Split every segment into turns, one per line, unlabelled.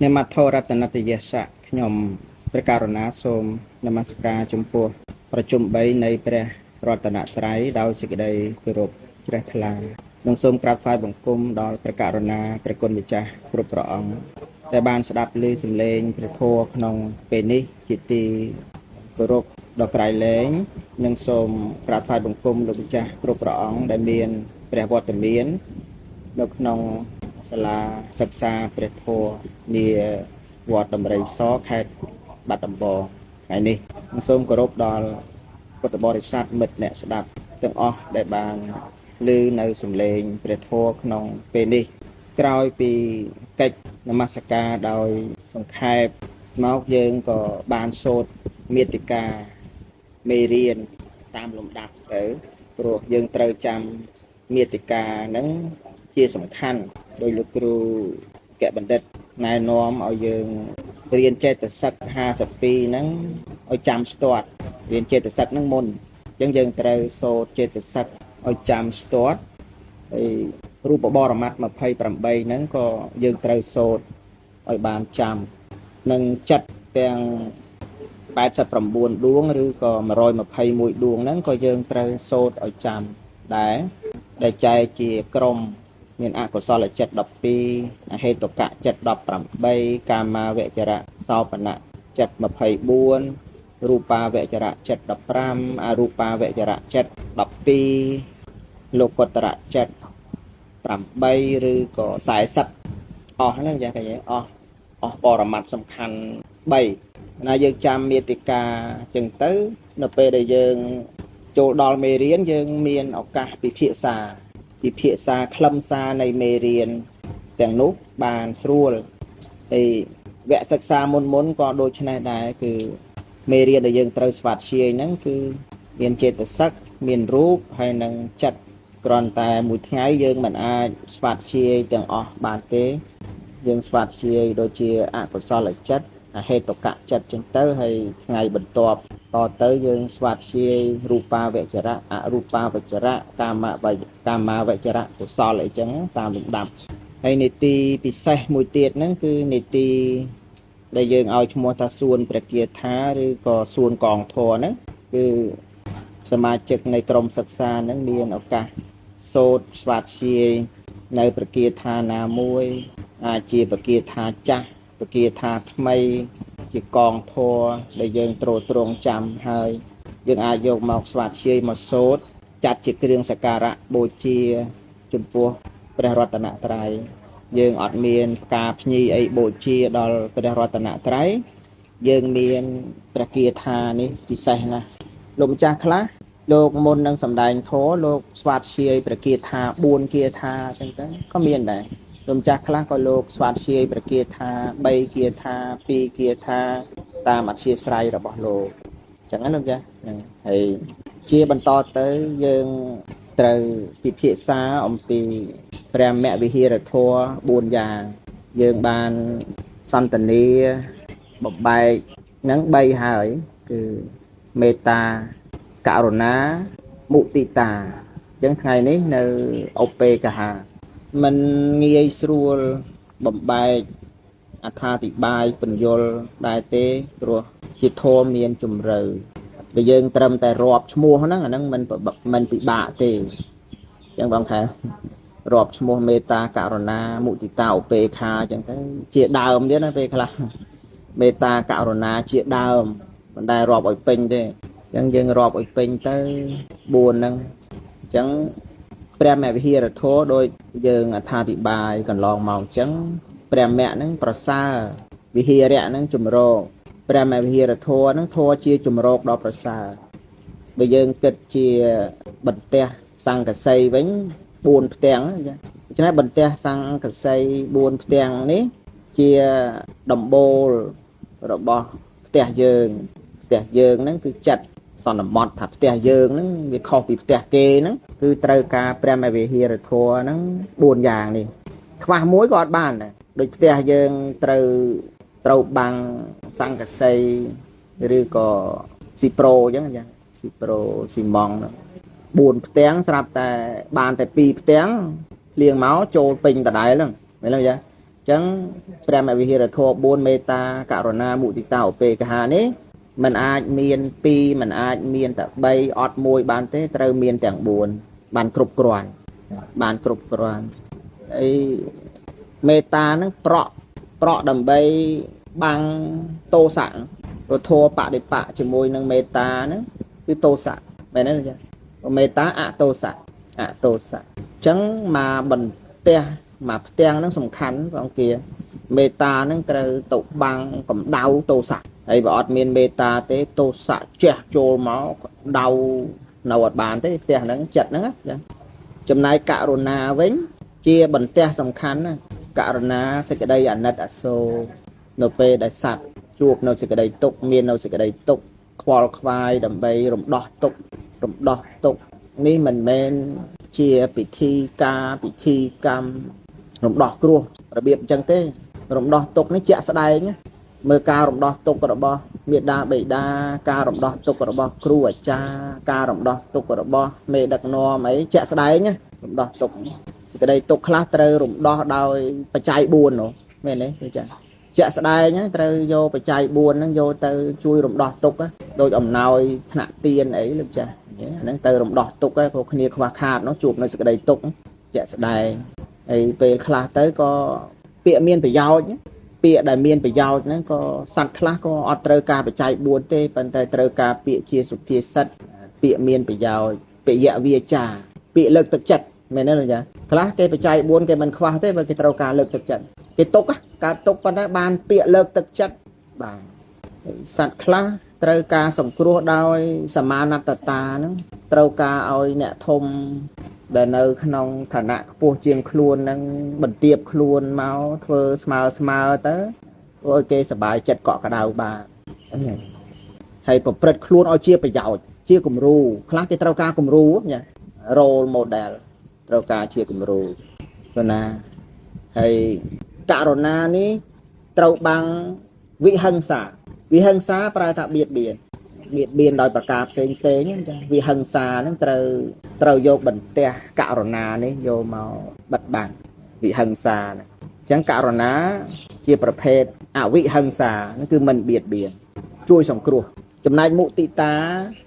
អ្នកមត្ថរតនតយស័កខ្ញុំព្រះករុណាសូមនមស្ការចំពោះប្រជុំ3នៃព្រះរតនត្រ័យដោយសេចក្តីគោរពជ្រះថ្លានិងសូមក្រាបថ្វាយបង្គំដល់ព្រះករុណាព្រះគុណម្ចាស់គ្រប់ព្រះអង្គដែលបានស្ដាប់ឮសំឡេងព្រះធម៌ក្នុងពេលនេះជាទីគោរពដ៏ក្រៃលែងនិងសូមក្រាបថ្វាយបង្គំលោកម្ចាស់គ្រប់ព្រះអង្គដែលមានព្រះវត្តមាននៅក្នុងសាលាសិក្សាព្រះធម៌នាវត្តដំរីសខេត្តបាត់ដំបងថ្ងៃនេះសូមគោរពដល់ពុទ្ធបរិស័ទមិត្តអ្នកស្ដាប់ទាំងអស់ដែលបានឮនៅសំឡេងព្រះធម៌ក្នុងពេលនេះក្រោយពីកិច្ចនមស្ការដោយសង្ខេបមកយើងក៏បានសូត្រមាតិកាមេរៀនតាមលំដាប់ទៅព្រោះយើងត្រូវចាំមាតិកាហ្នឹងជាសំខាន់ដោយលោកគ្រូកែបណ្ឌិតណែនាំឲ្យយើងរៀនចេតសិក52ហ្នឹងឲ្យចាំស្ទាត់រៀនចេតសិកហ្នឹងមុនអញ្ចឹងយើងត្រូវសូត្រចេតសិកឲ្យចាំស្ទាត់ហើយរូបបរមត្ថ28ហ្នឹងក៏យើងត្រូវសូត្រឲ្យបានចាំនិងចិត្តទាំង89ដួងឬក៏121ដួងហ្នឹងក៏យើងត្រូវសូត្រឲ្យចាំដែរដែលចែកជាក្រុមមានអកុសលចិត្ត12អហេតុកៈចិត្ត18កាមាវចរៈសោបនៈចិត្ត24រូបាវចរៈចិត្ត15អរូបាវចរៈចិត្ត12លោកុត្តរៈចិត្ត8ឬក៏40អស់ហ្នឹងយ៉ាងគេអស់បរមត្ថសំខាន់3ណាយើងចាំមាតិកាអញ្ចឹងទៅនៅពេលដែលយើងចូលដល់មេរៀនយើងមានឱកាសពិភាក្សាខ្លឹមសារនៃមេរៀនទាំងនោះបានស្រួលហើយវគ្គសិក្សាមុនក៏ដូចនេះដែរគឺមេរៀនដែលយើងត្រូវស្វាធ្យាយហ្នឹងគឺមានចេតសិកមានរូបហើយនឹងចិត្តគ្រាន់តែមួយថ្ងៃយើងមិនអាចស្វាធ្យាយទាំងអស់បានទេយើងស្វាធ្យាយដូចជាអកុសលចិត្តអហេតុកៈចិត្តចឹងទៅហើយថ្ងៃបន្ទាប់តទៅយើងស្វាធ្យាយរូបាវចរៈអរូបាវចរៈកាមាវចរៈកុសលអីចឹងតាមលំដាប់ហើយនីតិពិសេសមួយទៀតហ្នឹងគឺនីតិដែលយើងឲ្យឈ្មោះថាសួនព្រះគាថាឬក៏សួនកងធរហ្នឹងគឺសមាជិកនៃក្រុមសិក្សាហ្នឹងមានឱកាសសូត្រស្វាធ្យាយនៅព្រះគាថាណាមួយអាចជាព្រះគាថាចាស់ព្រះគាថាថ្មីជាកងធរដែលយើងត្រួតត្រងចាំហើយយើងអាចយកមកស្វាធ្យាយមកសូត្រចាត់ជាគ្រឿងសក្ការៈបូជាចំពោះព្រះរតនត្រ័យយើងអត់មានផ្កាភ្ញីអីបូជាដល់ព្រះរតនត្រ័យយើងមានព្រះគាថានេះពិសេសណាស់លោកម្ចាស់ខ្លះលោកមុននឹងសម្ដែងធម៌លោកស្វាធ្យាយព្រះគាថា4គាថាអញ្ចឹងទៅក៏មានដែរលោកម្ចាស់ខ្លះក៏លោកស្វាធ្យាយព្រះគាថា3គាថា2គាថាតាមអធ្យាស្រ័យរបស់លោកអញ្ចឹងណាលោកចាហ្នឹងហើយជាបន្តទៅយើងត្រូវពិភាក្សាអំពីព្រះមវិហារធម៌4យ៉ាងយើងបានសន្ទនាបំបែកនឹង3ហើយគឺមេត្តាករុណាមុទិតាអញ្ចឹងថ្ងៃនេះនៅឧបេកហាมันងាយស្រួលបំបែកអត្ថាធិប្បាយពន្យល់ដែរទេព្រោះជាធម៌មានជំរឿដែលយើងត្រឹមតែរាប់ឈ្មោះហ្នឹងអាហ្នឹងมันពិបាកទេអញ្ចឹងបងខែរាប់ឈ្មោះមេត្តាករុណាមុទិតាឧបេក្ខាអញ្ចឹងទៅជាដើមទៀតណាពេលខ្លះមេត្តាករុណាជាដើមមិនដែលរាប់ឲ្យពេញទេអញ្ចឹងយើងរាប់ឲ្យពេញទៅ4ហ្នឹងអញ្ចឹងព្រះមវិហារធម៌ដោយយើងអត្ថាធិប្បាយកន្លងមកអញ្ចឹងព្រះមៈហ្នឹងប្រសើរវិហារៈហ្នឹងជំរកព្រះមវិហារធម៌ហ្នឹងធម៌ជាជំរកដ៏ប្រសើរបើយើងគិតជាបន្ទះសង្កសីវិញ4ផ្ទាំងអញ្ចឹងបន្ទះសង្កសី4ផ្ទាំងនេះជាដំបូលរបស់ផ្ទះយើងហ្នឹងគឺចិត្តសន្មត់ថាផ្ទះយើងហ្នឹងវាខុសពីផ្ទះគេហ្នឹងគឺត្រូវការព្រះមវិហារធម៌ហ្នឹង4យ៉ាងនេះខ្វះមួយក៏អត់បានដែរដូចផ្ទះយើងត្រូវបាំងសង្កសីឬក៏ស៊ីប្រូអញ្ចឹងស៊ីប្រូស៊ីម៉ង់ហ្នឹង4ផ្ទាំងស្រាប់តែបានតែ2ផ្ទាំងភ្លៀងមកចូលពេញដដែលហ្នឹងមែនទេចា ចឹងព្រះមវិហារធម៌4មេត្តាករុណាមុទិតាឧបេក្ខានេះมันអាចមាន2มันអាចមានតែ3អត់មួយបានទេត្រូវមានទាំង4បានគ្រប់គ្រាន់អីមេត្តាហ្នឹងប្រក់ដើម្បីបាំងទោសៈរធัวបដិបៈជាមួយនឹងមេត្តាហ្នឹងគឺទោសៈមែនទេចាមេត្តាអទោសៈអញ្ចឹងមកបន្ទះមកផ្ទាំងហ្នឹងសំខាន់បងអង្គាមេត្តាហ្នឹងត្រូវទៅបាំងកម្ដៅទោសៈហើយបើអត់មានមេត្តាទេទោសៈជះចូលមកដៅនៅអត់បានទេផ្ទះហ្នឹងចិត្តហ្នឹងចាចំណែកករុណាវិញជាបន្ទះសំខាន់ណាករុណាសេចក្តីអាណិតអាសូរនៅពេលដែលសត្វជួបនៅសេចក្តីទុក្ខមាននៅសេចក្តីទុក្ខខ្វល់ខ្វាយដើម្បីរំដោះទុក្ខនេះមិនមែនជាពិធីការពិធីកម្មរំដោះគ្រោះរបៀបអញ្ចឹងទេរំដោះទុក្ខនេះជាក់ស្ដែងណាមើលការរំដោះទុក្ខរបស់មាតាបិតាការរំដោះទុក្ខរបស់គ្រូអាចារ្យការរំដោះទុក្ខរបស់មេដឹកនាំអីជាក់ស្ដែងណារំដោះទុក្ខសេចក្តីទុក្ខខ្លះត្រូវរំដោះដោយបច្ច័យ4នោះមែនទេចាជាក់ស្ដែងត្រូវយកបច្ច័យ4ហ្នឹងយកទៅជួយរំដោះទុក្ខដោយអំណោយថ្នាក់ទានអីលោកចាអាហ្នឹងទៅរំដោះទុក្ខព្រោះគ្នាខ្វះខាតនោះជួបនៅសេចក្តីទុក្ខជាក់ស្ដែងហើយពេលខ្លះទៅក៏ពាក្យមានប្រយោជន៍ពាក្យដែលមានប្រយោជន៍ហ្នឹងក៏សត្វខ្លះក៏អត់ត្រូវការបច្ច័យ4ទេប៉ុន្តែត្រូវការពាក្យជាសុភាសិតពាក្យមានប្រយោជន៍ពាក្យវាចាពាក្យលើកទឹកចិត្តមែនទេលោកចាខ្លះគេបច្ច័យ4គេមិនខ្វះទេបើគេត្រូវការលើកទឹកចិត្តគេទុកកើតទុកប៉ុន្តែបានពាក្យលើកទឹកចិត្តបាទសត្វខ្លះត្រូវការសង្គ្រោះដោយសមាណត្តតាហ្នឹងត្រូវការឲ្យអ្នកធំដែលនៅក្នុងឋានៈខ្ពស់ជាងខ្លួននឹងបន្ទាបខ្លួនមកធ្វើស្មើទៅធ្វើឲ្យគេសប្បាយចិត្តកក់ក្ដៅបានហើយប្រព្រឹត្តខ្លួនឲ្យជាប្រយោជន៍ជាគំរូខ្លះគេត្រូវការគំរូណា role model ត្រូវការជាគំរូព្រោះណាហើយករុណានេះត្រូវបាំងវិហិង្សាប្រែថាបៀតបៀនដោយប្រការផ្សេងចាវិហិង្សាហ្នឹងត្រូវយកបន្ទះករុណានេះយកមកបិទបាំងវិហិង្សាហ្នឹងអញ្ចឹងករុណាជាប្រភេទអវិហិង្សាហ្នឹងគឺមិនបៀតបៀនជួយសង្គ្រោះចំណែកមុទិតា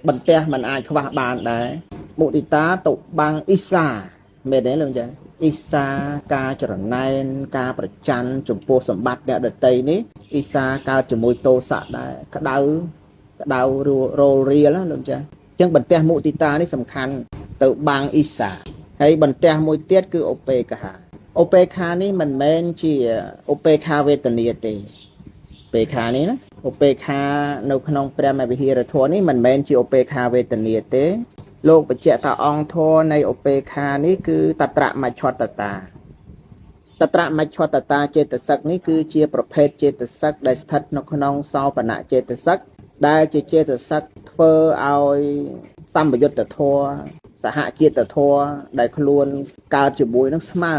បន្ទះมันអាចខ្វះបានដែរមុទិតាទៅបាំងអ៊ីសាមែនទេលោកចាអ៊ីសាការចរណែនការប្រច័ណ្ឌចំពោះសម្បត្តិអ្នកដតីនេះអ៊ីសាកើតជាមួយទោសៈដែរក្តៅរលរៀលណាលោកចាអញ្ចឹងបន្ទះមុទិតានេះសំខាន់ទៅបាំងអ៊ីសាហើយបន្ទះមួយទៀតគឺឧបេក្ខានេះមិនមែនជាឧបេក្ខាវេទនាទេឧបេក្ខានេះណាឧបេក្ខានៅក្នុងព្រះមវិហារធម៌នេះមិនមែនជាឧបេក្ខាវេទនាទេលោកបញ្ជាក់ថាអង្គធម៌នៃឧបេក្ខានេះគឺតត្រមច្ឆតតាចេតសិកនេះគឺជាប្រភេទចេតសិកដែលស្ថិតនៅក្នុងសោបនៈចេតសិកដែលជាចេតសិកធ្វើឲ្យសម្បយុត្តធម៌សហជាតិធម៌ដែលខ្លួនកើតជាមួយនឹងស្មើ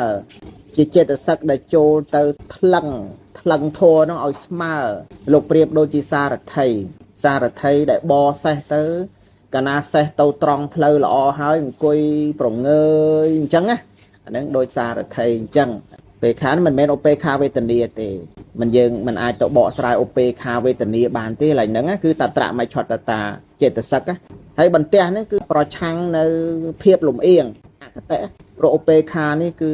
ជាចេតសិកដែលចូលទៅថ្លឹងធម៌នោះឲ្យស្មើលោកប្រៀបដូចជាសារថីដែលបរសេះទៅកាលណាសេះទៅត្រង់ផ្លូវល្អហើយអង្គុយប្រងើយអញ្ចឹងណាអាហ្នឹងដូចសារថីអញ្ចឹងពេលខានមិនមែនឧបេក្ខាវេទនាទេយើងមិនអាចទៅបកស្រាយឧបេក្ខាវេទនាបានទេឡើយហ្នឹងគឺតត្រមច្ឆតតាចេតសិកហើយបន្ទះហ្នឹងគឺប្រឆាំងនៅភាពលំអៀងអកតៈព្រោះឧបេក្ខានេះគឺ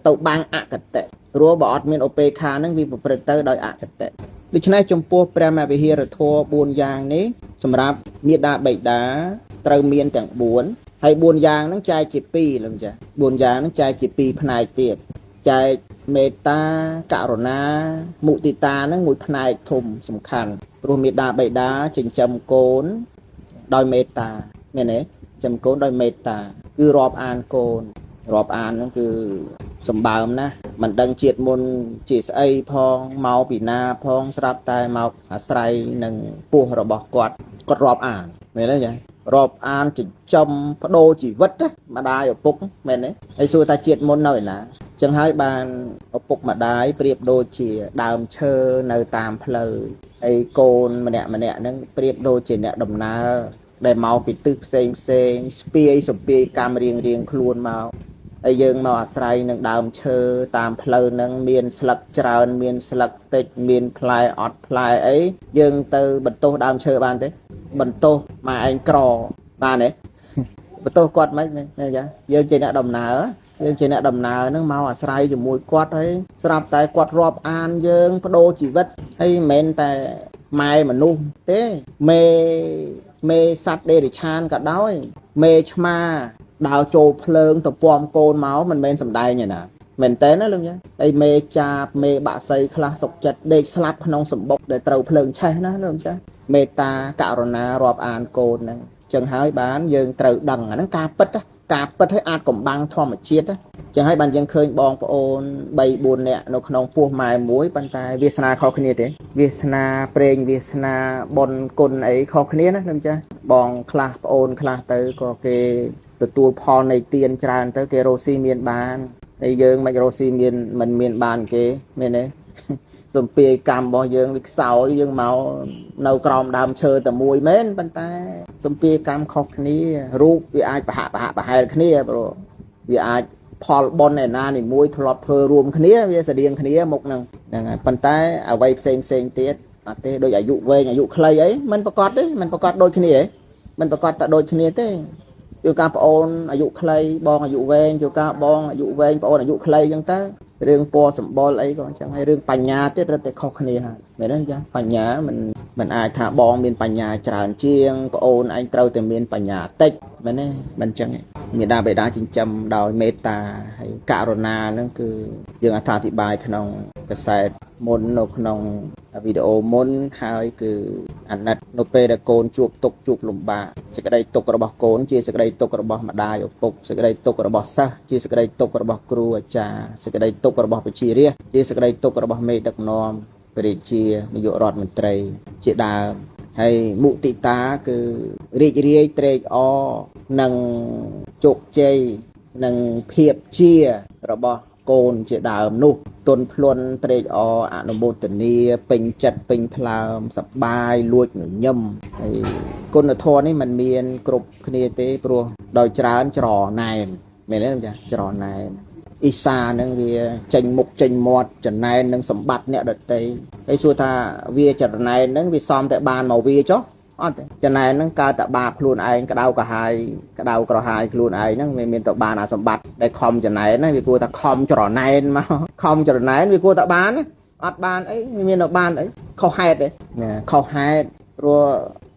ទៅបាំងអកតៈព្រោះបើអត់មានឧបេក្ខាហ្នឹងវាប្រព្រឹត្តទៅដោយអកតៈដូច្នេះចំពោះព្រះមវិហារធម៌4យ៉ាងនេះសម្រាប់មាតាបិតាត្រូវមានទាំង4ហើយ4យ៉ាងហ្នឹងចែកជា2លោកចា4យ៉ាងហ្នឹងចែកជា2ផ្នែកទៀតចែកមេត្តាករុណាមុទិតាហ្នឹងមួយផ្នែកធំសំខាន់ព្រោះមាតាបិតាចិញ្ចឹមកូនដោយមេត្តាមែនទេចិញ្ចឹមកូនដោយមេត្តាគឺរាប់អានកូនរាប់អានហ្នឹងគឺសម្បើមណាស់មិនដឹងជាតិមុនជាស្អីផងមកពីណាផងស្រាប់តែមកអាស្រ័យនឹងពោះរបស់គាត់រាប់អានមែនទេចារាប់អានចិញ្ចឹមបដូរជីវិតណាម្ដាយឪពុកមែនទេហើយសួរថាជាតិមុននៅឯណាអញ្ចឹងហើយបានឪពុកម្ដាយប្រៀបដូចជាដើមឈើនៅតាមផ្លូវហើយកូនម្នាក់ហ្នឹងប្រៀបដូចជាអ្នកដំណើរដែលមកពីទិសផ្សេងស្ពាយសំពាយកម្មរៀងខ្លួនមក ហើយយើងមកអាស្រ័យនឹងដើមឈើតាមផ្លូវហ្នឹងមានស្លឹកច្រើនមានស្លឹកតិចមានផ្លែអត់ផ្លែអីយើងទៅបន្ទោសដើមឈើបានទេបន្ទោសមកឯងក្របានទេបន្ទោសគាត់មិនចាយើងជាអ្នកដំណើរយើងជាអ្នកដំណើរហ្នឹងមកអាស្រ័យជាមួយគាត់ហើយស្រាប់តែគាត់រាប់អានយើងបដូរជីវិតហើយមិនមែនតែម៉ែមនុស្សទេមេសត្វដេរិឆានក៏ដោយមេឆ្មាដើរចូលភ្លើងទៅពំកូនមកមិនមែនសំដែងទេណាមែនតើណាលោកចាហើយមេចាបមេបាក់សីខ្លះសុកចិត្តដេកស្លាប់ក្នុងសម្បុកដែលត្រូវភ្លើងឆេះណាលោកចាមេត្តាករុណារាប់អានកូនហ្នឹងចឹងហើយបានយើងត្រូវដឹងអាហ្នឹងការពិតឲ្យអាចកំបាំងធម្មជាតិចឹងហើយបានយើងឃើញបងប្អូន3 4នាក់នៅក្នុងពោះម៉ែមួយប៉ុន្តែវាសនាខុសគ្នាទេវាសនាប្រេងវាសនាបុណ្យគុណអីខុសគ្នាណាលោកចាបងខ្លះប្អូនខ្លះទៅក៏គេទទួលផលនៃទានច្រើនទៅគេរស់ស៊ីមានបានហើយយើងមិនរស់ស៊ីមានមិនមានបានគេមែនទេសំពាយកម្មរបស់យើងវាខ្សោយយើងមកនៅក្រោមដើមឈើតែមួយមែនប៉ុន្តែសំពាយកម្មខុសគ្នារូបវាអាចប្រហែលគ្នាព្រោះវាអាចផលបុណ្យឯណានីមួយធ្លាប់ធ្វើរួមគ្នាវាស្តៀងគ្នាមុខហ្នឹងហើយប៉ុន្តែអ្វីផ្សេងទៀតអត់ទេដូចអាយុវែងអាយុខ្លីអីមិនប្រកបទេមិនប្រកបដូចគ្នាទេមិនប្រកបតែដូចគ្នាទេជួនកាលប្អូនអាយុខ្លីបងអាយុវែងជួនកាលបងអាយុវែងប្អូនអាយុខ្លីអញ្ចឹងទៅរឿងពណ៌សម្បុរអីក៏អញ្ចឹងហើយរឿងបញ្ញាទៀតរឹតតែខុសគ្នាហើយមែនទេចាបញ្ញាមិនអាចថាបងមានបញ្ញាច្រើនជាងប្អូនឯងត្រូវតែមានបញ្ញាតិចមែនទេមិនអញ្ចឹងមេដាបេដាចិញ្ចឹមដោយមេត្តាហើយករុណាហ្នឹងគឺយើងអត្ថាធិប្បាយក្នុងកាសែតមុននៅក្នុងវីដេអូមុនហើយគឺអាណិតនៅពេលដែលកូនជួបទុក្ខជួបលំបាកសេចក្តីទុក្ខរបស់កូនជាសេចក្តីទុក្ខរបស់ម្ដាយឪពុកសេចក្តីទុក្ខរបស់សិស្សជាសេចក្តីទុក្ខរបស់គ្រូអាចារ្យសេចក្តីទុក្ខរបស់ប្រជារាស្ត្រជាសេចក្តីទុក្ខរបស់មេដឹកនាំព្រះរាជានាយករដ្ឋមន្ត្រីជាដើមហើយមុទិតាគឺរីករាយត្រេកអរនឹងជោគជ័យនឹងភាពជារបស់កូនជាដើមនោះទុនភ្លុនត្រេកអរអនុមោទនាពេញចិត្តពេញថ្លើមសប្បាយលួចញញឹមហើយគុណធម៌នេះมันមានគ្រប់គ្នាទេព្រោះដោយច្រើនច្រណែនមែនទេចាច្រណែនអ៊ីសានឹងវាចេញមុខចេញមាត់ចំណែននឹងសម្បត្តិអ្នកដតីហើយសួរថាវាចំណែននឹងវាសំតែបានមកវាចុះអត់ទេចំណែននឹងកើតតែបាបខ្លួនឯងក្តៅក្រហាយខ្លួនឯងហ្នឹងវាមានតែបានអាសម្បត្តិដែលខំចំណែនណាវាគួរតែខំច្រណែនមកខំច្រណែនវាគួរតែបានអត់បានអីមានតែបានអីខុសហេតុទេខុសហេតុព្រោះ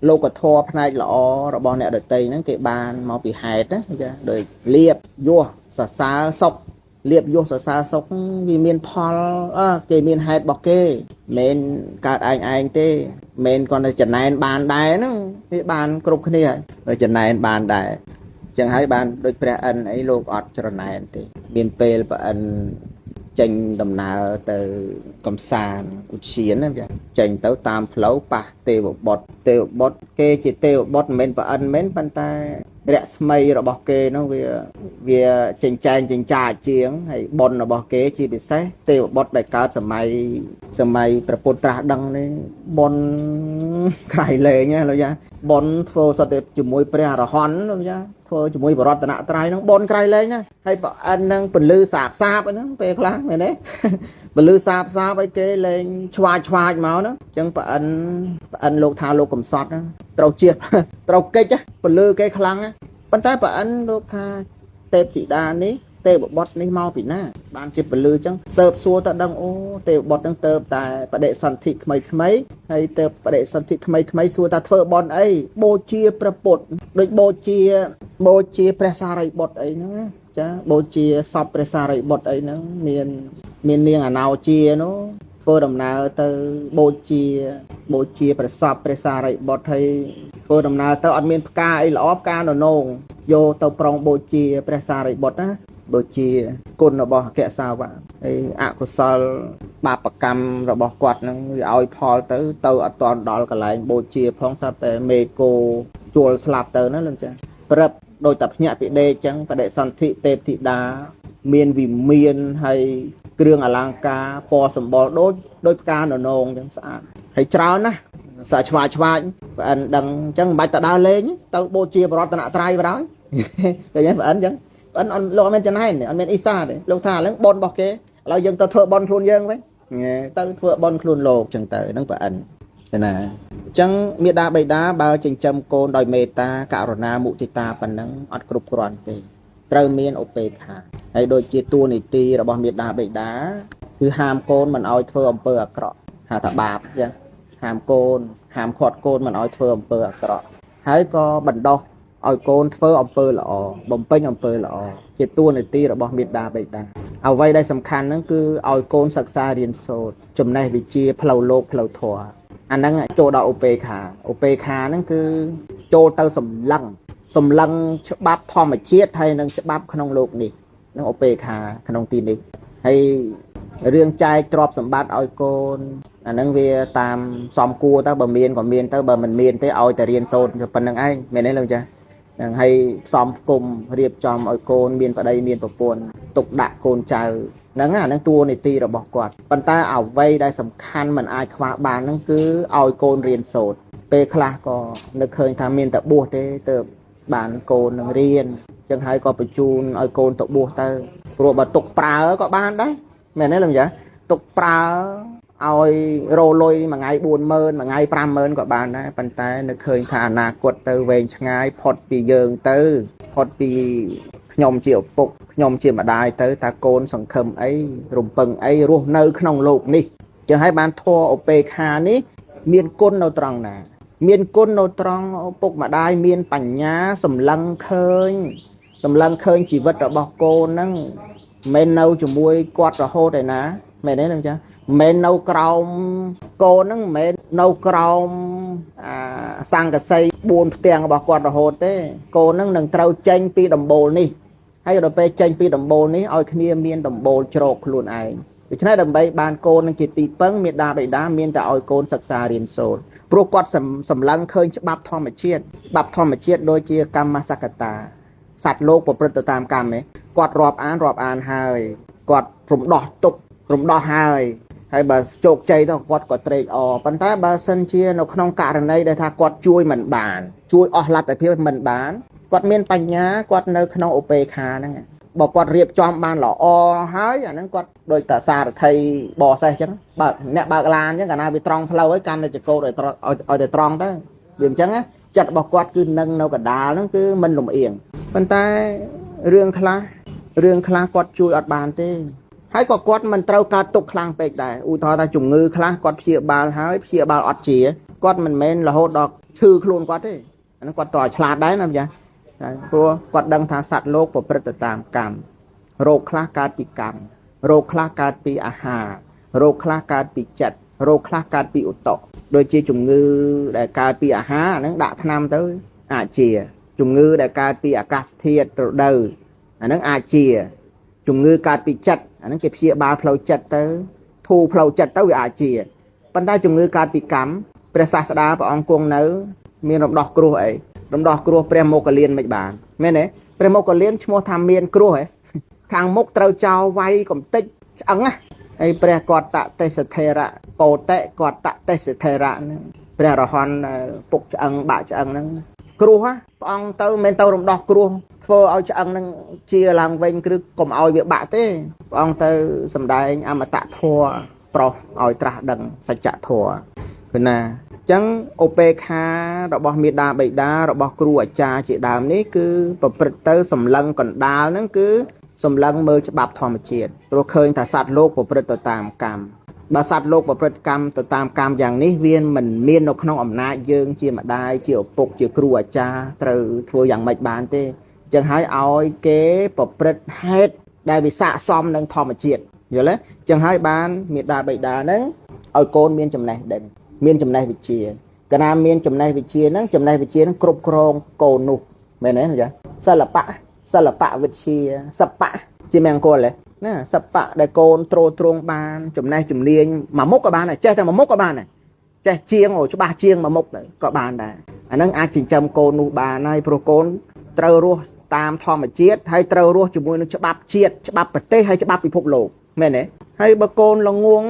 លោកធម៌ផ្នែកល្អរបស់អ្នកដតីហ្នឹងគេបានមកពីហេតុណាចាដូចលៀបយសសរសើរសុខលៀបយសសរសើរសុខវាមានផលគេមានហេតុរបស់គេមិនកើតឯងទេមិនគ្រាន់តែចំណែនបានដែរហ្នឹងវាបានគ្រប់គ្នាហើយចំណែនបានដែរចឹងហើយបានដូចព្រះអិនអីលោកអត់ច្រណែនទេមានពេលព្រះអិនចេញដំណើរទៅកំសាន្តឧទ្យានណាចេញទៅតាមផ្លូវប៉ះទេវបុត្រគេជាទេវបុត្រមិនមែនព្រះអិនមែនប៉ុន្តែរស្មីរបស់គេនោះវាចិញ្ចែងចិញ្ចាចជាងហើយបុណ្យរបស់គេជាពិសេសទេវបុត្រដែលកើតសម័យព្រះពុទ្ធត្រាស់ដឹងនេះបុណ្យក្រៃលែងណាលោកយាបុណ្យធ្វើសតតែជាមួយព្រះអរហន្តលោកយាធ្វើជាមួយបរតនត្រ័យហ្នឹងបុណ្យក្រៃលែងណាហើយប្រអិនហ្នឹងពលឺសាបហ្នឹងពេលខ្លះមែនទេពលឺសាបឲ្យគេលែងឆ្វាចមកហ្នឹងអញ្ចឹងប្រអិនលោកថាលោកកំសត់ត្រូវជាតិត្រូវកិច្ចពលឺគេខ្លាំងប៉ុន្តែប្រអិនលោកថាទេពធីតានេះទេវបុត្រនេះមកពីណាបានជាពលឺអញ្ចឹងសើបសួរទៅដឹងអូទេវបុត្រហ្នឹងទៅតែបដិសន្ធិថ្មីហើយទៅបដិសន្ធិថ្មីសួរថាធ្វើបន់អីបូជាព្រះពុទ្ធដូចបូជាព្រះសារីបុត្រអីហ្នឹងចាបូជាសពព្រះសារីបុត្រអីហ្នឹងមាននាងអណោជានោះធ្វើដំណើរទៅបូជាព្រះសពព្រះសារីបុត្រហើយធ្វើដំណើរទៅអត់មានផ្កាអីល្អផ្កាននងយកទៅប្រងបូជាព្រះសារីបុត្រណាបូជាគុណរបស់អគ្គសាវកហើយអកុសលបាបកម្មរបស់គាត់នឹងវាឲ្យផលទៅអត់ទាន់ដល់កន្លែងបូជាផងស្រាប់តែមេគោជួលស្លាប់ទៅណាលោកចាព្រឹបដោយតែភ្ញាក់ពីដេកអញ្ចឹងបដិសន្ធិទេពធីតាមានវិមានហើយគ្រឿងអលង្ការពណ៌សម្បុរដូចផ្កាននងអញ្ចឹងស្អាតហើយច្រើនណាសាឆ្វាចប្រអិនដឹងអញ្ចឹងមិនបាច់ទៅដើរលេងទៅបូជាបរតនត្រ័យបណ្ដោយឃើញទេប្រអិនអញ្ចឹង anh lo men chân hay này anh men isa đấy lâu thà lắm bon bọc kếเรายังตัวធ្វើបនខ្លួនយើងវិញទៅធ្វើបនខ្លួនលោកចឹងទៅហ្នឹងប្រអិនណាអញ្ចឹងមេដាបៃតាបើចិញ្ចឹមកូនដោយមេត្តាករុណាមុទិតាប៉ុណ្ណឹងអត់គ្រប់គ្រាន់ទេត្រូវមានឧបេក្ខាហើយដូចជាតួនាទីរបស់មេដាបៃតាគឺហាមកូនមិនឲ្យធ្វើអំពើអាក្រក់ហៅថាបាបចឹងហាមកូនហាមឃាត់កូនមិនឲ្យធ្វើអំពើអាក្រក់ហើយក៏បណ្ដោះឲ្យកូនធ្វើអំពើល្អបំពេញអំពើល្អជាតួនាទីរបស់មេដាបៃតាអ្វីដែលសំខាន់ហ្នឹងគឺឲ្យកូនសិក្សារៀនសូត្រចំណេះវិជ្ជាផ្លូវលោកផ្លូវធម៌អាហ្នឹងចូលដល់ឧបេក្ខាហ្នឹងគឺចូលទៅសម្លឹងច្បាប់ធម្មជាតិហើយនឹងច្បាប់ក្នុងលោកនេះនឹងឧបេក្ខាក្នុងទីនេះហើយរឿងចែកទ្រព្យសម្បត្តិឲ្យកូនអាហ្នឹងវាតាមសំគួរទៅបើមានក៏មានទៅបើមិនមានទេឲ្យតែរៀនសូត្រប៉ុណ្្នឹងឯងមែនទេលោកចាហ្នឹងហើយផ្សំផ្គុំរៀបចំឲ្យកូនមានប្តីមានប្រពន្ធទុកដាក់កូនចៅហ្នឹងអាហ្នឹងតួនាទីរបស់គាត់ប៉ុន្តែអ្វីដែលសំខាន់មិនអាចខ្វះបានហ្នឹងគឺឲ្យកូនរៀនសូត្រពេលខ្លះក៏នឹកឃើញថាមានតែបួសទេទៅបានកូននឹងរៀនចឹងហើយក៏បញ្ជូនឲ្យកូនទៅបួសទៅព្រោះបើទុកប្រើក៏បានដែរមែនទេលោកចាទុកប្រើឲ្យរលុយមួយថ្ងៃ40000មួយថ្ងៃ50000ក៏បានដែរប៉ុន្តែនឹកឃើញថាអនាគតទៅវែងឆ្ងាយផុតពីយើងទៅផុតពីខ្ញុំជាឪពុកខ្ញុំជាម្ដាយទៅតើកូនសង្ឃឹមអីរំពឹងអីរស់នៅក្នុងโลกនេះចឹងហើយបានធម៌ឧបេក្ខានេះមានគុណនៅត្រង់ណាមានគុណនៅត្រង់ឪពុកម្ដាយមានបញ្ញាសម្លឹងឃើញជីវិតរបស់កូនហ្នឹងមិននៅជាមួយគាត់រហូតឯណាមែនទេលោកចាមិននៅក្រោមកូនហ្នឹងមិននៅក្រោមសង្កសី4ផ្ទាំងរបស់គាត់រហូតទេកូនហ្នឹងនឹងត្រូវចេញពីដំបូលនេះហើយដល់ពេលចេញពីដំបូលនេះឲ្យគ្នាមានដំបូលជ្រកខ្លួនឯងដូច្នេះដើម្បីបានកូននឹងជាទីពឹងមេដាបិតាមានតែឲ្យកូនសិក្សារៀនសូត្រព្រោះគាត់សម្លឹងឃើញច្បាប់ធម្មជាតិដូចជាកម្មសក្កតាសត្វលោកប្រព្រឹត្តទៅតាមកម្មឯងគាត់រាប់អានហើយគាត់រំដោះទុករំដោះហើយបើជោគជ័យទៅគាត់ក៏ត្រេកអរប៉ុន្តែបើសិនជានៅក្នុងករណីដែលថាគាត់ជួយមិនបានជួយអស់លទ្ធភាពមិនបានគាត់មានបញ្ញាគាត់នៅក្នុងឧបេក្ខាហ្នឹងបើគាត់រៀបចំបានល្អហើយអាហ្នឹងគាត់ដូចតាសារថីបរសេះអញ្ចឹងបើអ្នកបើកឡានអញ្ចឹងកាលណាវាត្រង់ផ្លូវហើយកាន់តែចកោតឲ្យតែត្រង់ទៅវាអញ្ចឹងចិត្តរបស់គាត់គឺនឹងនៅកណ្ដាលហ្នឹងគឺមិនលំអៀងប៉ុន្តែរឿងខ្លះគាត់ជួយអត់បានទេហើយក៏គាត់មិនត្រូវកើតទុកខ្លាំងពេកដែរឧទាហរណ៍ថាជំងឺខ្លះគាត់ព្យាបាលហើយព្យាបាលអត់ជាគាត់មិនមែនរហូតដល់ឈឺខ្លួនគាត់ទេអាហ្នឹងគាត់តើឆ្លាតដែរណាម្ចាស់ព្រោះគាត់ដឹងថាសត្វលោកប្រព្រឹត្តទៅតាមកម្មរោគខ្លះកើតពីកម្មរោគខ្លះកើតពីអាហាររោគខ្លះកើតពីចិត្តរោគខ្លះកើតពីឧតុដូចជាជំងឺដែលកើតពីអាហារហ្នឹងដាក់ថ្នាំទៅអាចជាជំងឺដែលកើតពីអាកាសធាតុរដូវអាហ្នឹងអាចជាជំងឺកើតពីចិត្តអាហ្នឹងគេព្យាបាលផ្លូវចិត្តទៅធូរផ្លូវចិត្តទៅវាអាចជាប៉ុន្តែជំងឺកើតពីកម្មព្រះសាស្តាព្រះអង្គគង់នៅមានរំដោះគ្រោះអីរំដោះគ្រោះព្រះមុគលានមិនបានមែនទេព្រះមុគលានឈ្មោះថាមានគ្រោះហ៎ខាងមុខត្រូវចោលវាយកំតិចឆ្អឹងណាហើយព្រះគាត់តទេសធេរៈពោតិគាត់តទេសធេរៈហ្នឹងព្រះរហន្តពុកឆ្អឹងបាក់ឆ្អឹងហ្នឹងគ្រោះព្រះអង្គទៅមិនទៅរំដោះគ្រោះធ្វើឲ្យឆ្អឹងហ្នឹងជាឡើងវិញឬកុំឲ្យវាបាក់ទេព្រះអង្គទៅសម្ដែងអមតៈធម៌ប្រុសឲ្យត្រាស់ដឹងសច្ចធម៌គឺណាអញ្ចឹងឧបេក្ខារបស់មេដាបិតារបស់គ្រូអាចារ្យជាដើមនេះគឺប្រព្រឹត្តទៅសម្លឹងកណ្ដាលហ្នឹងគឺសម្លឹងមើលច្បាប់ធម្មជាតិព្រោះឃើញថាសត្វលោកប្រព្រឹត្តទៅតាមកម្មបើសត្វលោកប្រព្រឹត្តកម្មទៅតាមកម្មយ៉ាងនេះវាមិនមាននៅក្នុងអំណាចយើងជាម្ដាយជាឪពុកជាគ្រូអាចារ្យត្រូវធ្វើយ៉ាងម៉េចបានទេអញ្ចឹងហើយឲ្យគេប្រព្រឹត្តហេតុដែលវាស័ក្តិសមនឹងធម្មជាតិយល់ទេអញ្ចឹងហើយបានមេដាបិតាហ្នឹងឲ្យកូនមានចំណេះដឹងមានចំណេះវិជ្ជាកាលណាមានចំណេះវិជ្ជាហ្នឹងគ្រប់គ្រងកូននោះមែនទេចាសិល្បៈវិទ្យាសបៈជាមង្គលណាសបៈដែលកូនត្រួតត្រងបានចំណេះជំនាញមួយមុខក៏បានដែរចេះតែមួយមុខក៏បានដែរចេះជាងច្បាស់ជាងមួយមុខក៏បានដែរអាហ្នឹងអាចចិញ្ចឹមកូននោះបានហើយព្រោះកូនត្រូវរស់តាមធម្មជាតិហើយត្រូវរស់ជាមួយនឹងច្បាប់ជាតិច្បាប់ប្រទេសហើយច្បាប់ពិភពលោកមែនទេហើយបើកូនល្ងង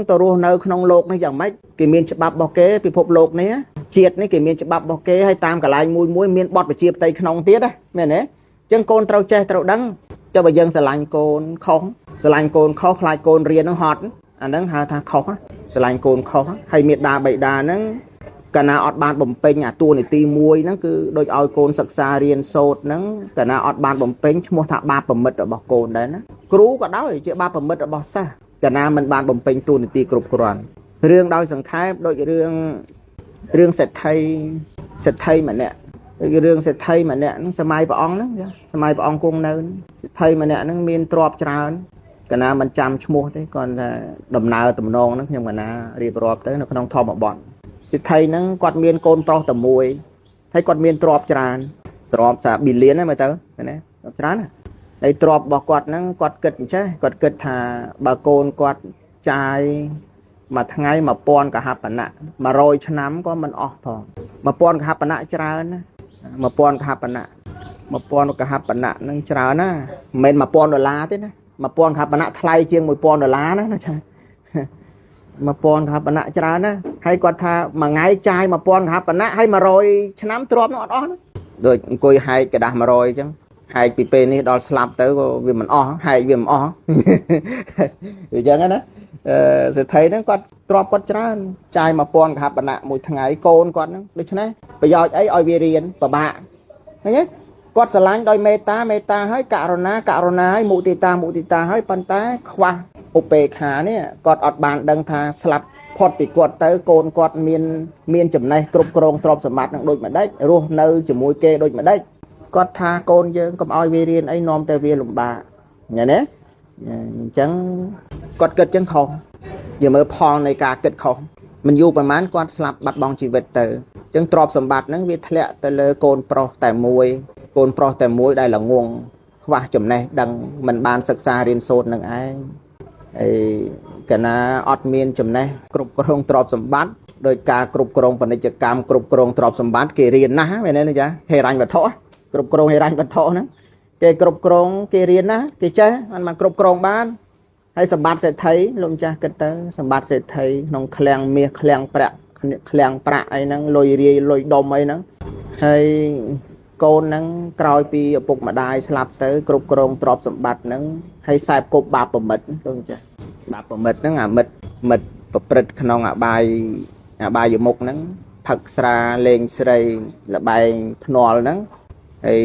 ទៅរស់នៅក្នុងโลกនេះយ៉ាងម៉េចគេមានច្បាប់របស់គេពិភពលោកនេះជាតិនេះគេមានច្បាប់របស់គេហើយតាមកន្លែងមួយមានបទបញ្ជាផ្ទៃក្នុងទៀតណាមែនទេ ចឹងកូនត្រូវចេះត្រូវដឹងចុះបើយើងស្រឡាញ់កូនខុសស្រឡាញ់កូនខុសខ្លាចកូនរៀននឹងហត់អាហ្នឹងហៅថាខុសស្រឡាញ់កូនខុសហើយមេដាបៃតាហ្នឹងកាលណាអត់បានបំពេញអាតួនាទីមួយហ្នឹងគឺដូចឲ្យកូនសិក្សារៀនសូត្រហ្នឹងកាលណាអត់បានបំពេញឈ្មោះថាបាបប្រមិតរបស់កូនដែរណាគ្រូក៏ដោយជាបាបប្រមិតរបស់សិស្សកាលណាមិនបានបំពេញតួនាទីគ្រប់គ្រាន់រឿងដោយសង្ខេបដូចរឿងសេដ្ឋីម្នាក់រឿងសេដ្ឋីម្នាក់ហ្នឹងសម័យព្រះអង្គហ្នឹងសម័យព្រះអង្គគង់នៅសេដ្ឋីម្នាក់ហ្នឹងមានទ្រព្យច្រើនកាលណាមិនចាំឈ្មោះទេគាត់ថាដំណើរតំណងហ្នឹងខ្ញុំកាលណារៀបរាប់ទៅនៅក្នុងធម្មបទសេដ្ឋីហ្នឹងគាត់មានកូនប្រុសតែមួយហើយគាត់មានទ្រព្យច្រើនទ្រព្យសាប៊ីលៀនហ្នឹងមើលទៅណាច្រើនណាហើយទ្រព្យរបស់គាត់ហ្នឹងគាត់គិតអញ្ចេះគាត់គិតថាបើកូនគាត់ចាយមួយថ្ងៃ1000កហបណៈ100ឆ្នាំក៏មិនអស់ផង1000កហបណៈច្រើនណា1000កហបណៈ1000កហបណៈហ្នឹងច្រើនណាមិនមែន$1000ទេណា1000កហបណៈថ្លៃជាង$1000ណាចា1000កហបណៈច្រើនណាហើយគាត់ថាមួយថ្ងៃចាយ1000កហបណៈហើយ100ឆ្នាំទ្រាំនោះអត់អស់ណាដូចអង្គុយហែកกระดาษ100អញ្ចឹងហែកពីពេលនេះដល់ស្លាប់ទៅក៏វាមិនអស់ហែកវាមិនអស់អញ្ចឹងណាសេដ្ឋីហ្នឹងគាត់ទ្រាំគាត់ច្រើនចាយ1000កហបណៈមួយថ្ងៃកូនគាត់ហ្នឹងដូច្នេះប្រយោជន៍អីឲ្យវារៀនពិបាកឃើញទេគាត់ស្រឡាញ់ដោយមេត្តាហើយករុណាហើយមុទិតាហើយប៉ុន្តែខ្វះឧបេក្ខានេះគាត់អត់បានដឹងថាស្លាប់ផុតពីគាត់ទៅកូនគាត់មានចំណេះគ្រប់គ្រងទ្រព្យសម្បត្តិនឹងដូចម្ដេចរស់នៅជាមួយគេដូចម្ដេចគាត់ថាកូនយើងកុំឲ្យវារៀនអីនាំតែវាលំបាកឃើញទេអញ្ចឹងគាត់គិតចឹងខុសយើងមើលផលនៃការគិតខុសមិនយូរប៉ុន្មានគាត់ស្លាប់បាត់បង់ជីវិតទៅអញ្ចឹងទ្រព្យសម្បត្តិហ្នឹងវាធ្លាក់ទៅលើកូនប្រុសតែមួយកូនប្រុសតែមួយដែលល្ងងខ្វះចំណេះដឹងមិនបានសិក្សារៀនសូត្រនឹងឯងហើយកណាអត់មានចំណេះគ្រប់គ្រងទ្រព្យសម្បត្តិដោយការគ្រប់គ្រងពាណិជ្ជកម្មគ្រប់គ្រងទ្រព្យសម្បត្តិគេរៀនណាស់មែនទេចាហេរញ្ញវត្ថុគ្រប់គ្រងហេរញ្ញវត្ថុហ្នឹងគេគ្រប់គ្រងគេរៀនណាគេចេះមិនគ្រប់គ្រងបានហើយសម្បត្តិសេដ្ឋីលោកម្ចាស់គិតទៅសម្បត្តិសេដ្ឋីក្នុងឃ្លាំងមាសឃ្លាំងប្រាក់អីហ្នឹងលុយរាយលុយដុំអីហ្នឹងហើយកូនហ្នឹងក្រោយពីឪពុកម្ដាយស្លាប់ទៅគ្រប់គ្រងទ្រព្យសម្បត្តិហ្នឹងហើយខ្សែគប់បាបប្រមិតទៅចាបាបប្រមិតហ្នឹងអាមិត្តប្រព្រឹត្តក្នុងអបាយមុខហ្នឹងផឹកស្រាលេងស្រីលបែងភ្នាល់ហ្នឹងហើយ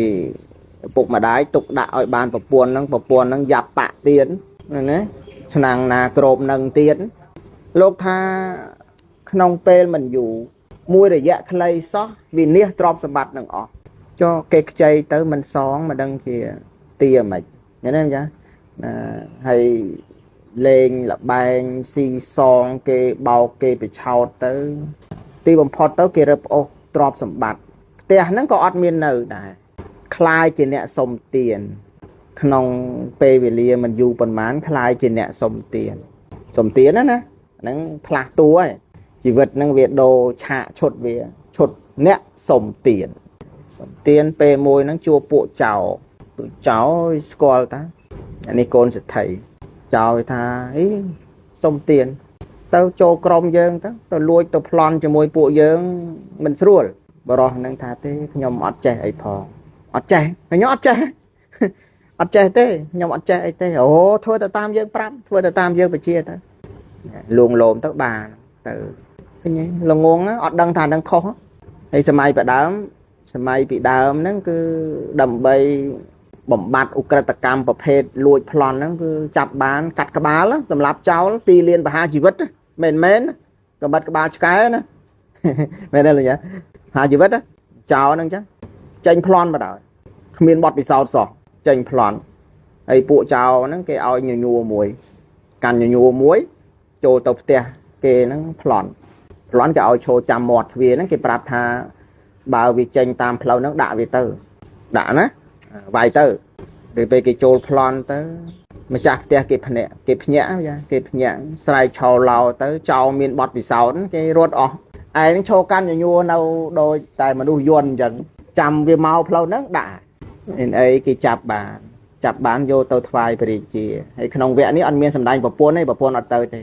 ឪពុកម្ដាយទុកដាក់ឲ្យបានប្រពន្ធហ្នឹងយ៉ាប់បាក់ទៀតណាឆ្នាំងណាក្របនឹងទៀតលោកថាក្នុងពេលមិនយូរមួយរយៈខ្លីសោះវិនិច្ឆ័យទ្រព្យសម្បត្តិនឹងអស់ចុះគេខ្ចីទៅមិនសងមិនដឹងជាទាមិនឃើញទេចាហើយលេងលបែងស៊ីសងគេបោកគេបិឆោតទៅទីបំផុតទៅគេរឹបអូសទ្រព្យសម្បត្តិផ្ទះហ្នឹងក៏អត់មាននៅដែរคล้ายជាអ្នកសុំទានក្នុងពេលវេលាមិនយូរប៉ុន្មានคล้ายជាអ្នកសុំទានណាហ្នឹងផ្លាស់តួហើយជីវិតហ្នឹងវាដូរឆាកឈុតវាឈុតអ្នកសុំទានពេលមួយហ្នឹងជួបពួកចៅស្គាល់តាអានេះកូនសេដ្ឋីចៅថាអីសុំទានទៅចូលក្រុមយើងទៅលួចទៅប្លន់ជាមួយពួកយើងមិនស្រួលបរោះហ្នឹងថាទេខ្ញុំអត់ចេះអីផងអត់ចេះខ្ញុំអត់ចេះទេខ្ញុំអត់ចេះអីទេអូធ្វើទៅតាមយើងប្រាប់ធ្វើទៅតាមយើងបញ្ជាទៅលួងលោមទៅបានទៅឃើញល្ងងអត់ដឹងថានឹងខុសហើយសម័យពីដើមហ្នឹងគឺដើម្បីបំបត្តិឧក្រិដ្ឋកម្មប្រភេទលួចប្លន់ហ្នឹងគឺចាប់បានកាត់ក្បាលសម្រាប់ចោលទីលានបហាជីវិតមែនក្បិតក្បាលឆ្កែណាមែនទេលោកយាបហាជីវិតចោលហ្នឹងចឹងចេញប្លន់មកដល់គ្មានបទពិសោធន៍សោះចេញប្លន់ហើយពួកចោលហ្នឹងគេឲ្យញញួរមួយកាន់ញញួរមួយចូលទៅផ្ទះគេហ្នឹងប្លន់គេឲ្យឈរចាំមាត់ទ្វារហ្នឹងគេប្រាប់ថាបើវាចេញតាមផ្លូវហ្នឹងដាក់វាទៅដាក់ណាវាយទៅពេលពេលគេចូលប្លន់ទៅម្ចាស់ផ្ទះគេភ្ញាក់ស្រែកឆោឡោទៅចោលមានបទពិសោធន៍គេរត់អស់ឯងឈរកាន់ញញួរនៅដូចតែមនុស្សយន្តអញ្ចឹងចាំវាមកផ្លូវហ្នឹងដាក់អីគេចាប់បានយកទៅថ្វាយព្រះរាជាហើយក្នុងវគ្គនេះអត់មានសម្ដែងប្រពន្ធទេប្រពន្ធអត់ទៅទេ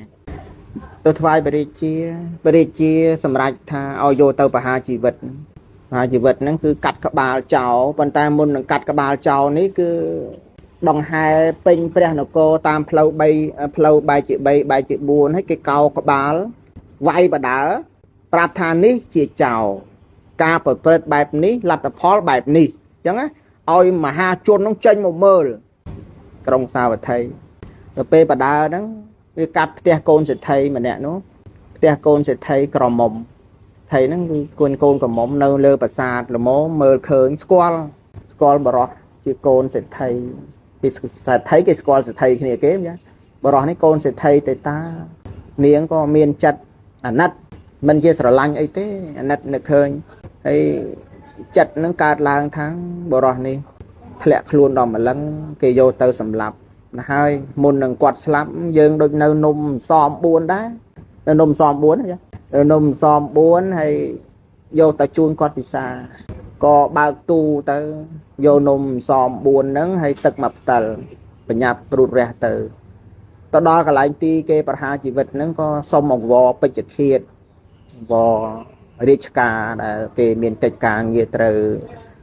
ទៅថ្វាយព្រះរាជាសម្រេចថាឲ្យយកទៅបហាជីវិត mà chỉ vật nó cứ cắt cái bà cháu bàn tay môn đừng cắt cái bà cháu ní cứ đồng hai pin pre nó cô tam flow bay chị buồn hết cái cầu cái bà vay bà đá prap than ní chị chào ca bờ bệt bài ní là tập phó bài ní chẳng á ôi mà ha chôn nó tranh một mơ trong sao mà thầy rồi pe bà đá đó cái cắt tia côn sẽ thầy mà nè nó tia côn sẽ thầy còm mồm thầy nó côn còm mồm nơ lơ bà sa là mó mơ khơi squall bà rót chỉ côn sẽ thầy thì sẽ thấy cái squall sẽ thầy cái này kém nhá bà rót này côn sẽ thầy tại ta miếng có miên chặt nát mình chia sẻ lạnh ấy thế nát nực khơi hay chặt nó cạt lang tháng bà rót này lẹ luôn đòn mà lăng cái vô tơ sầm lập hai môn đằng quạt slap dương đôi nơi nôm xòm buồn đấy nôm xòm buồn chứ nôm xòm buồn hay vô ta chuôn quạt pizza có bao tu tới vô nôm xòm buồn nắng hay tật mập tờ bệnh nhập rụt rè từ tao đo cả lại ti cái bà hai chỉ vật nó có xong một vò bịch chật khiết vò richka là cái miền tây càng nghĩa từ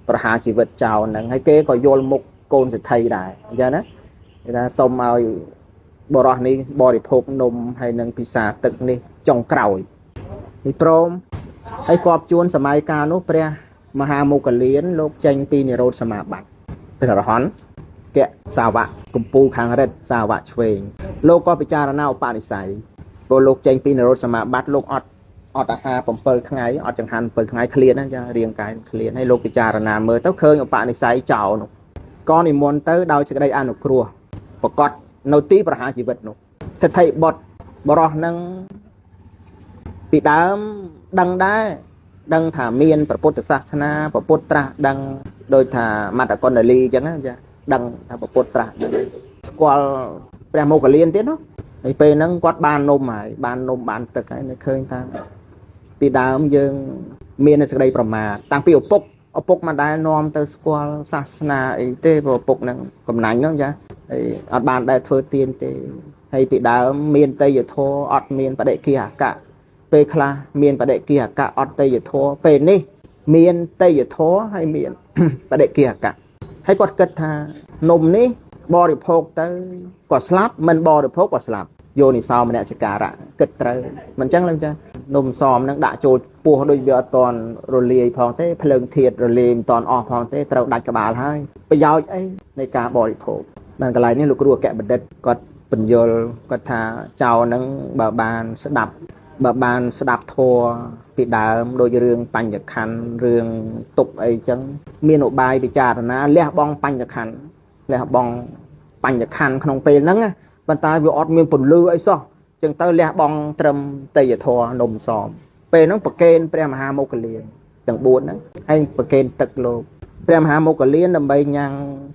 bà hai chỉ vật chào nắng hay cái có vô một côn sẽ thay đại giờ đó người ta xong ao bò rò này bò để phộp nôm hay nâng pizza tực này trong cày thì prom hay cọp chuôn sầm ai ca nốt pre mà hà một cái liến lốp tranh pi này rốt sầm bạchเป็นหรอฮอนแกะสาวะกุมปูคางเร็ดสาวะช่วยโลกก็ไปจารณาปานิสัยโปรโลกtranh pi này rốt sầmบัดโลกอดหาผมเปิดทั้งไงอดจังหันเปิดทั้งไงเคลียร์นะจะเรียงกายเคลียร์ให้โลกไปจารณาเมื่อเต้าเคยเอาปานิสัยเจ้าหนุก้อนอิมอนเตอร์ดาวจะได้อ่านครัวประกอบโนตีประหารชีวิตหนุสถิบทบรอนังปีดามดังได้ดังถามีนประพุทธศาสนาประพุทธตระดังโดยถามาตะกอนเดลีจังนะจะดังถาประพุทธตระกว่าแปรโมกเลียนเตี้ยเนาะไอเปนังกวาดบานนมหายบานนมบานตึกไอ้เนี่ยเคยทางปีดามยังมีในสกได้ประมาทต่างปีอุปกเอาปกมาได้นอมเตอร์สควอลศาสนาไอเต้ปกนั่งกำนังเนาะจ้ะไออัดบานได้เฟอร์เตียนเตให้ปีดาวเมียนเตยโทอัดเมียนประเดกีหกะเปคลาเมียนประเดกีหกะอัดเตยโทเปนี่เมียนเตยโทให้เมียนประเดกีหกะให้กดกระทานมนี้บริโภคเตยกดสลับมันบริโภคกดสลับโยนิซาวมันเนี่ยสการะกึศเตยมันจังเลยจ้ะนมซอมนักด่าโจปูโดยเบียตอนโรเลียพองเต้เพลิงเทียดโรเลียตอนออกพองเต้เตาดัดกระบาลให้ไปยาวไอ้ในการบริโภคมันก็ไรนี่ลูกรัวแกะบัดเด็ดก็เป็นโยลก็ทาเจ้านังบานสดับบานสดับทัวปีดาวโดยเรื่องปัญญคันเรื่องตุกไอ้จังมีโนบายปิจารณาเลี้ยบองปัญญคันเลี้ยบองปัญญคันขนมเปนนั่งบรรดาวิออดมีผลลือไอ้ซ้อจึงเตอเลี้ยบองเติมเตยทัวนมซอมเป็นน้องปะเกนเปรียมหาโมกเลียนต่างบุญนะให้ปะเกนตึกโลเปรียมหาโมกเลียนดำใบยัง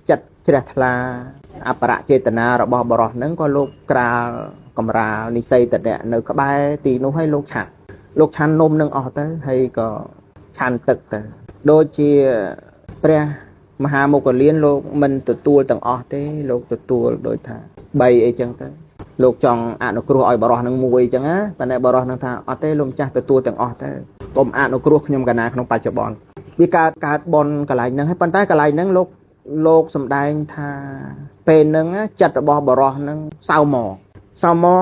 จัดเจริญทลาอัปราเจตนาระบบบรอนั้นก็โลกกรากำรานิสัยแต่เนี่ยเนื้อกระบายตีนู้ให้โลกชันนมนึงออกเตอให้ก็ชันตึกแต่โดยเชียเปรียมหาโมกเลียนโลกมันตัวต่างออกเตโลกตัวโดยท่าใบไอ้จังเตโลกจองอ่านครัวอ้อยบรอนังมวยจังนะปัจจัยบรอนังท่าอเต้ลมจ้าตัวต่างออกเต้กลมอ่านครัวขยมกันนาขนมปัจจุบันวิการบอลกระไรนังให้ปัจจัยกระไรนังโลกสำได้ท่าเป็นนังจัดบรอนังสาวมอ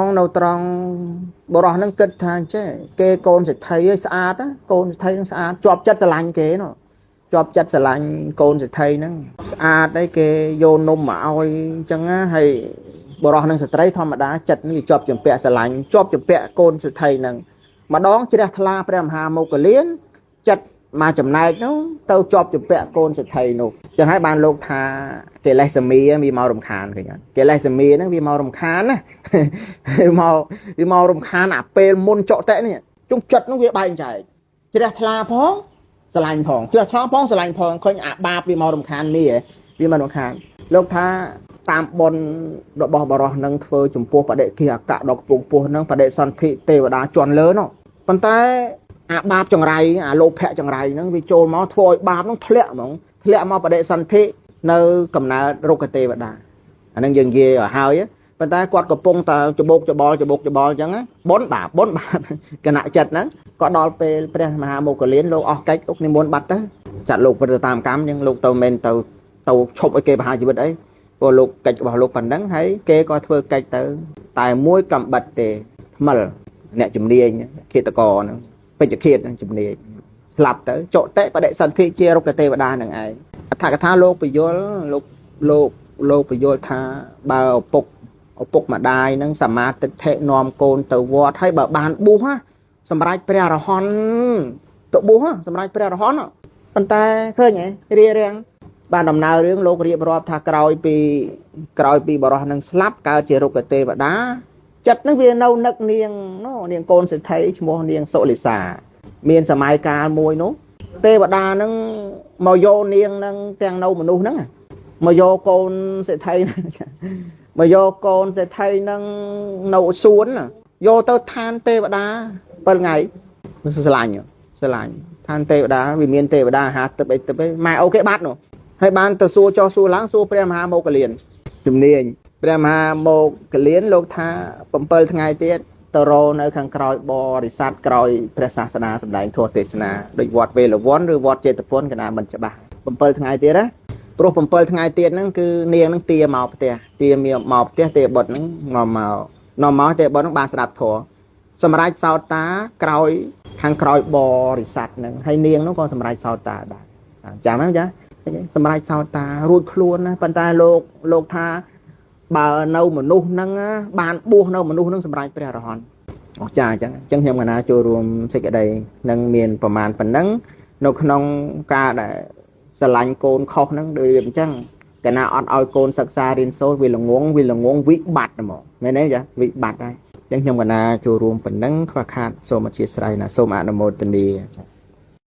งเราตรองบรอนังเกิดทางเจ้เกโกนจะไทยสะอาดนะโกนจะไทยสะอาดจอบจัดสลังเกเนาะจอบจัดสลังโกนจะไทยนั่งสะอาดได้เกโยนมมาเอาจังนะให้บรอนังสไตร์ธรรมดาจัดนี่จอบจมเปะสลังจอบจมเปะโกนสุดไทยนังมาดองเจริญทลาพระมหาโมกเลียนจัดมาจำนายนู้เต้าจอบจมเปะโกนสุดไทยนุจะให้บานโลกทาเกลัยสมีมีเมารำคาญกันเกลัยสมีนั่งมีเมารำคาญนะเมารำคาญอ่ะเป็นมนเจาะเตะเนี่ยจุงจัดน้องเวียบายใจเจริญทลาพ้องสลังพ้องเจริญทลาพ้องสลังพ้องคนอ่ะบาปมีเมารำคาญมีมีเมารำคาญโลกทาตามบนดอกบรอนังเฟอจุ่มปัวประเดกียกะดอกปุ่มปัวนังประเดสันทิเทวดาจวนเลิศเนาะปันแต่บาปจังไรโลภะจังไรนังวิโจมอทอยบาปต้องทะเลาะมาประเดสันทิในกำเนิดโรคเทวดาอันนั้นยังเย่หาย ប៉ុន្តែគាត់កំពុងតែច្បោកច្បល់អញ្ចឹងបនបាគណៈចិត្តហ្នឹងក៏ដល់ពេលព្រះមហាមោគលានលោកអស់កិច្ចលោកនិមន្តបាត់ទៅចាត់លោកប្រតាមកម្មអញ្ចឹងលោកទៅមិនទៅឈប់ឲ្យគេបហាជីវិតអីព្រោះលោកកិច្ចរបស់លោកប៉ុណ្ណឹងហើយគេក៏ធ្វើកិច្ចទៅតែមួយកំបិតទេថ្មិលអ្នកជំនាញឃាតករហ្នឹងពេជ្ជឃាតហ្នឹងជំនាញស្លាប់ទៅចុតិបដិសន្ធិជារុក្ខទេវតានឹងឯងអត្ថកថាលោកពយល់លោកពយល់ថាបើឪពុកម្ដាយនឹងសមាទិដ្ឋិនាំកូនទៅវត្តហើយបើបានបួសសម្រាប់ព្រះអរហន្តទៅបួសសម្រាប់ព្រះអរហន្តប៉ុន្តែឃើញហ៎រៀងបានដំណើររឿងលោករៀបរាប់ថាក្រោយពីបរោះនឹងស្លាប់កើតជារុក្ខទេវតាចិត្តនឹងវានៅនឹកនាងកូនសេដ្ឋីឈ្មោះនាងសុលិសាមានសម័យកាលមួយនោះទេវតានឹងមកយកនាងនឹងទាំងនៅមនុស្សហ្នឹងមកយកកូនសេដ្ឋីហ្នឹងមកយកកូនសេដ្ឋីនឹងនៅសួនយកទៅឋានទេវតា7ថ្ងៃស្រឡាញ់ឋានទេវតាវាមានទេវតាអាហារទឹកអីម៉ែអូគេបាត់នោះហើយបានទៅសួរចុះសួរឡើងសួរព្រះមហាមោគលានជំនាញព្រះមហាមោគលានលោកថា7ថ្ងៃទៀតទៅរនៅខាងក្រោយបរិស័ទក្រោយព្រះសាសនាសម្ដែងធម៌ទេសនាដូចវត្តវេលវ័នឬវត្តចេតពុនកណាមិនច្បាស់7ថ្ងៃទៀតណាព្រោះ7ថ្ងៃទៀតហ្នឹងគឺនាងហ្នឹងទាមកផ្ទះទេបុត្រហ្នឹងនាំមកទេបុត្រហ្នឹងបានស្ដាប់ធម៌សម្រាប់សោតាក្រោយខាងក្រោយបរិស័ទហ្នឹងហើយនាងហ្នឹងក៏សម្រាប់សោតាដែរចាំហ្នឹងចាសម្រាប់សោតារួចខ្លួនណាប៉ុន្តែលោកថាបើនៅមនុស្សហ្នឹងបានបួសនៅមនុស្សហ្នឹងសម្រាប់ព្រះអរហន្តអស្ចារ្យអញ្ចឹងខ្ញុំកណាចូលរួមសេចក្តីនឹងមានប្រមាណប៉ុណ្ណឹងនៅក្នុងការដែលស្រឡាញ់កូនខុសហ្នឹងដូចអញ្ចឹងកាលណាអត់ឲ្យកូនសិក្សារៀនសូត្រវាល្ងងវិបត្តិហ្មងមែនទេចាវិបត្តិហើយអញ្ចឹងខ្ញុំកណាចូលរួមប៉ុណ្ណឹងខ្វះខាតសូមអធិស្ឋានណាសូមអនុមោទនាចា